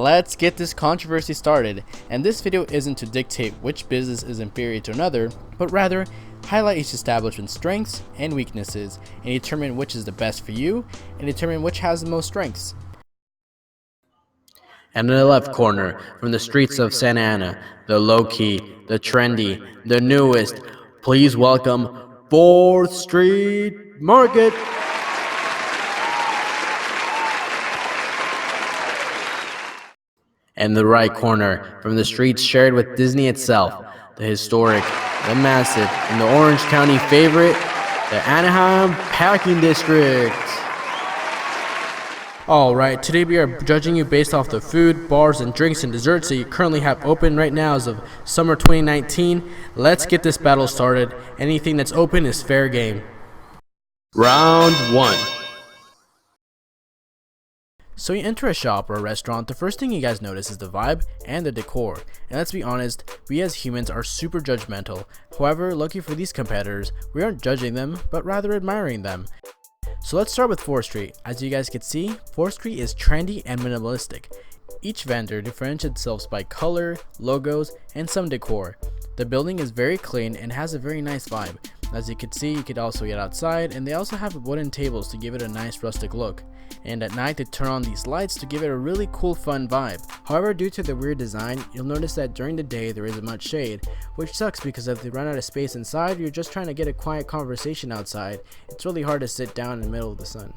let's get this controversy started. And this video isn't to dictate which business is inferior to another, but rather highlight each establishment's strengths and weaknesses and determine which is the best for you and determine which has the most strengths. And in the left corner, from the streets of Santa Ana, the low-key, the trendy, the newest, please welcome 4th Street Market. And the right corner, from the streets shared with Disney itself, the historic, the massive, and the Orange County favorite, the Anaheim Packing District. Alright, today we are judging you based off the food, bars, and drinks and desserts that you currently have open right now as of summer 2019. Let's get this battle started. Anything that's open is fair game. Round 1. So you enter a shop or a restaurant, the first thing you guys notice is the vibe and the decor. And let's be honest, we as humans are super judgmental. However, lucky for these competitors, we aren't judging them, but rather admiring them. So let's start with 4th Street. As you guys can see, 4th Street is trendy and minimalistic. Each vendor differentiates themselves by color, logos, and some decor. The building is very clean and has a very nice vibe. As you can see, you could also get outside, and they also have wooden tables to give it a nice rustic look. And at night they turn on these lights to give it a really cool fun vibe. However, due to the weird design, you'll notice that during the day there isn't much shade, which sucks because if they run out of space inside, you're just trying to get a quiet conversation outside. It's really hard to sit down in the middle of the sun.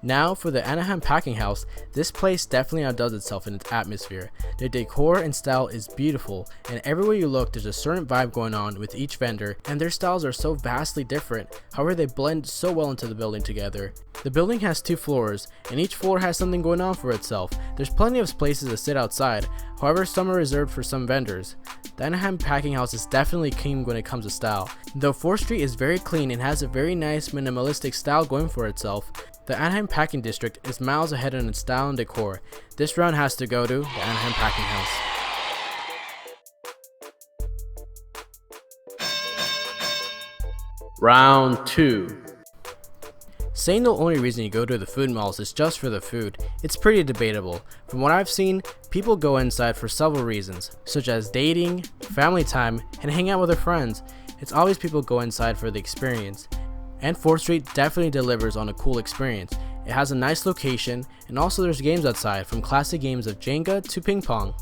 Now for the Anaheim Packing House, this place definitely outdoes itself in its atmosphere. The decor and style is beautiful, and everywhere you look there's a certain vibe going on with each vendor, and their styles are so vastly different, however they blend so well into the building together. The building has 2 floors, and each floor has something going on for itself. There's plenty of places to sit outside, however some are reserved for some vendors. The Anaheim Packing House is definitely king when it comes to style. Though 4th Street is very clean and has a very nice minimalistic style going for itself, the Anaheim Packing District is miles ahead in its style and decor. This round has to go to the Anaheim Packing House. Round 2. Saying the only reason you go to the food malls is just for the food, it's pretty debatable. From what I've seen, people go inside for several reasons, such as dating, family time, and hang out with their friends. It's always people go inside for the experience. And 4th Street definitely delivers on a cool experience. It has a nice location, and also there's games outside, from classic games of Jenga to ping pong.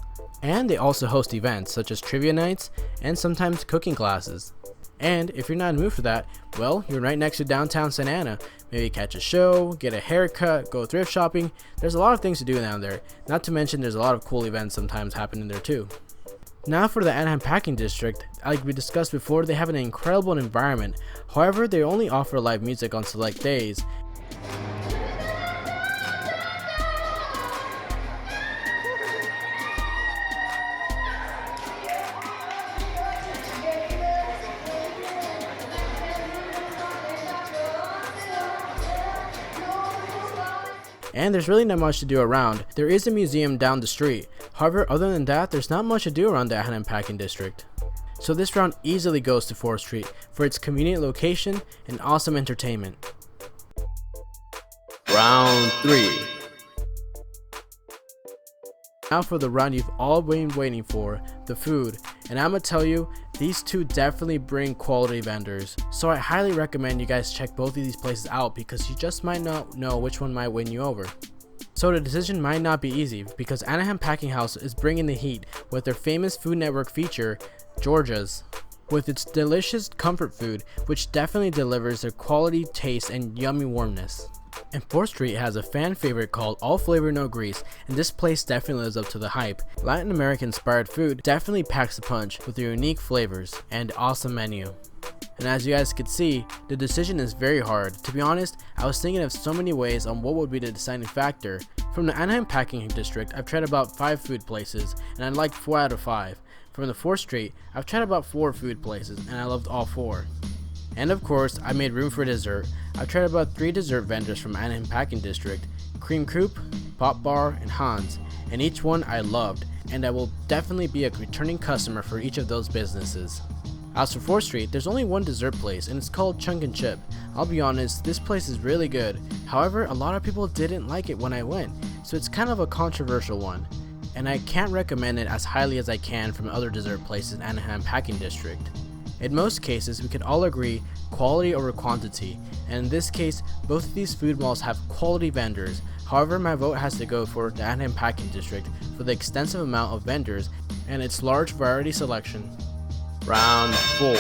And they also host events such as trivia nights and sometimes cooking classes. And if you're not in the mood for that, well, you're right next to downtown Santa Ana. Maybe catch a show, get a haircut, go thrift shopping. There's a lot of things to do down there. Not to mention there's a lot of cool events sometimes happening there too. Now for the Anaheim Packing District, like we discussed before, they have an incredible environment. However, they only offer live music on select days. And there's really not much to do around. There is a museum down the street. However, other than that, there's not much to do around the Anaheim Packing District. So this round easily goes to 4th Street for its convenient location and awesome entertainment. Round 3. Now for the round you've all been waiting for, the food. And I'm gonna tell you, these two definitely bring quality vendors. So I highly recommend you guys check both of these places out because you just might not know which one might win you over. So the decision might not be easy because Anaheim Packing House is bringing the heat with their famous Food Network feature, Georgia's, with its delicious comfort food, which definitely delivers their quality, taste, and yummy warmness. And 4th Street has a fan favorite called All Flavor No Grease, and this place definitely lives up to the hype. Latin American inspired food definitely packs a punch with their unique flavors and awesome menu. And as you guys could see, the decision is very hard. To be honest, I was thinking of so many ways on what would be the deciding factor. From the Anaheim Packing District, I've tried about 5 food places, and I liked 4 out of 5. From the 4th Street, I've tried about 4 food places, and I loved all 4. And of course, I made room for dessert. I've tried about 3 dessert vendors from Anaheim Packing District, Cream Coop, Pop Bar, and Hans, and each one I loved, and I will definitely be a returning customer for each of those businesses. As for 4th Street, there's only one dessert place, and it's called Chunk and Chip. I'll be honest, this place is really good. However, a lot of people didn't like it when I went, so it's kind of a controversial one. and I can't recommend it as highly as I can from other dessert places in Anaheim Packing District. In most cases, we can all agree quality over quantity, and in this case, both of these food malls have quality vendors. However, my vote has to go for the Anaheim Packing District for the extensive amount of vendors and its large variety selection. Round 4.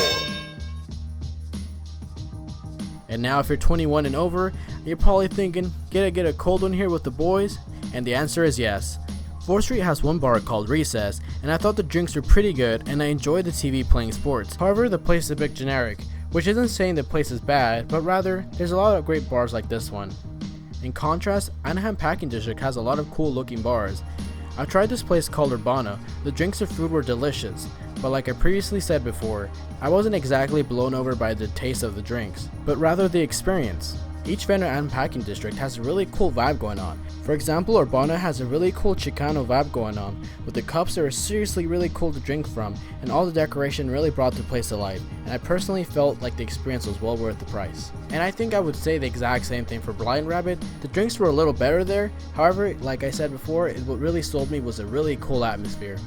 And now if you're 21 and over, you're probably thinking, get a cold one here with the boys? And the answer is yes. 4th Street has one bar called Recess, and I thought the drinks were pretty good and I enjoyed the TV playing sports. However, the place is a bit generic, which isn't saying the place is bad, but rather, there's a lot of great bars like this one. In contrast, Anaheim Packing District has a lot of cool looking bars. I tried this place called Urbana. The drinks and food were delicious, but like I previously said before, I wasn't exactly blown over by the taste of the drinks, but rather the experience. Each vendor in Anaheim Packing District has a really cool vibe going on. For example, Urbana has a really cool Chicano vibe going on, with the cups that are seriously really cool to drink from, and all the decoration really brought the place to life, and I personally felt like the experience was well worth the price. And I think I would say the exact same thing for Blind Rabbit. The drinks were a little better there, however, like I said before, what really sold me was a really cool atmosphere.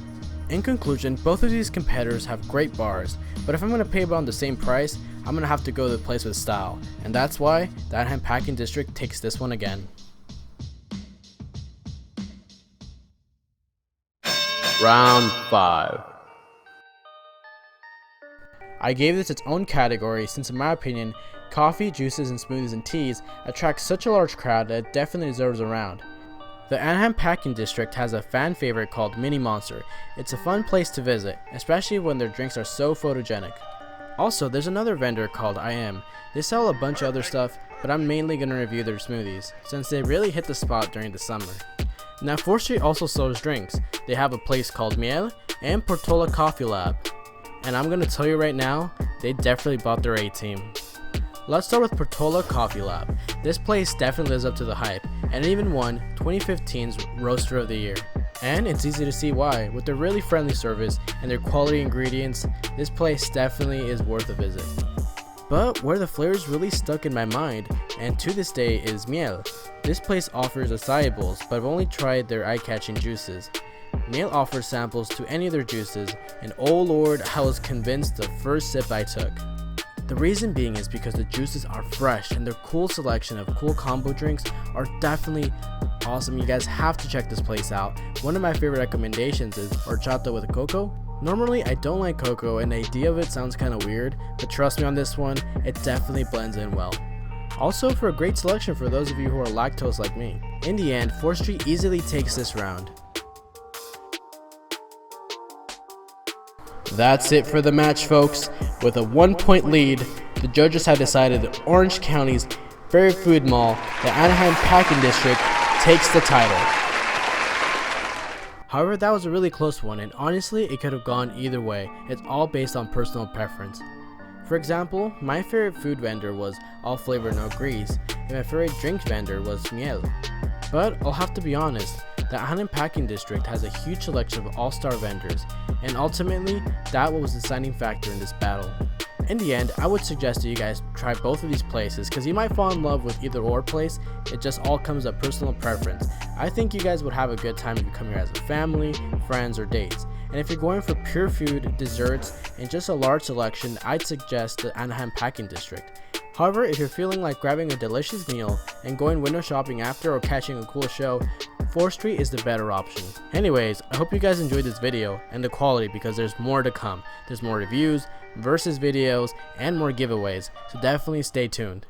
In conclusion, both of these competitors have great bars, but if I'm going to pay about the same price, I'm going to have to go to the place with style, and that's why the Anaheim Packing District takes this one again. Round 5. I gave this its own category since in my opinion, coffee, juices, and smoothies and teas attract such a large crowd that it definitely deserves a round. The Anaheim Packing District has a fan favorite called Mini Monster. It's a fun place to visit, especially when their drinks are so photogenic. Also, there's another vendor called I Am. They sell a bunch of other stuff, but I'm mainly going to review their smoothies, since they really hit the spot during the summer. Now 4th Street also sells drinks. They have a place called Miel and Portola Coffee Lab. And I'm going to tell you right now, they definitely bought their A-team. Let's start with Portola Coffee Lab. This place definitely lives up to the hype, and it even won 2015's Roaster of the Year. And it's easy to see why. With their really friendly service and their quality ingredients, this place definitely is worth a visit. But where the flavors really stuck in my mind, and to this day, is Miel. This place offers acai bowls, but I've only tried their eye-catching juices. Miel offers samples to any of their juices, and oh lord, I was convinced the first sip I took. The reason being is because the juices are fresh, and their cool selection of cool combo drinks are definitely awesome. You guys have to check this place out. One of my favorite recommendations is horchata with cocoa. Normally I don't like cocoa and the idea of it sounds kind of weird, but trust me on this one, it definitely blends in well. Also for a great selection for those of you who are lactose like me. In the end, 4th Street easily takes this round. That's it for the match, folks. With a 1-point lead, the judges have decided that Orange County's favorite food mall, the Anaheim Packing District, takes the title. However, that was a really close one, and honestly, it could have gone either way. It's all based on personal preference. For example, my favorite food vendor was All Flavor No Grease, and my favorite drink vendor was Miel. But I'll have to be honest, the Anaheim Packing District has a huge selection of all-star vendors, and ultimately, that was the deciding factor in this battle. In the end, I would suggest that you guys try both of these places because you might fall in love with either or place. It just all comes to personal preference. I think you guys would have a good time if you come here as a family, friends, or dates. And if you're going for pure food, desserts, and just a large selection, I'd suggest the Anaheim Packing District. However, if you're feeling like grabbing a delicious meal and going window shopping after or catching a cool show, 4th Street is the better option. Anyways, I hope you guys enjoyed this video and the quality because there's more to come. There's more reviews, versus videos, and more giveaways, so definitely stay tuned.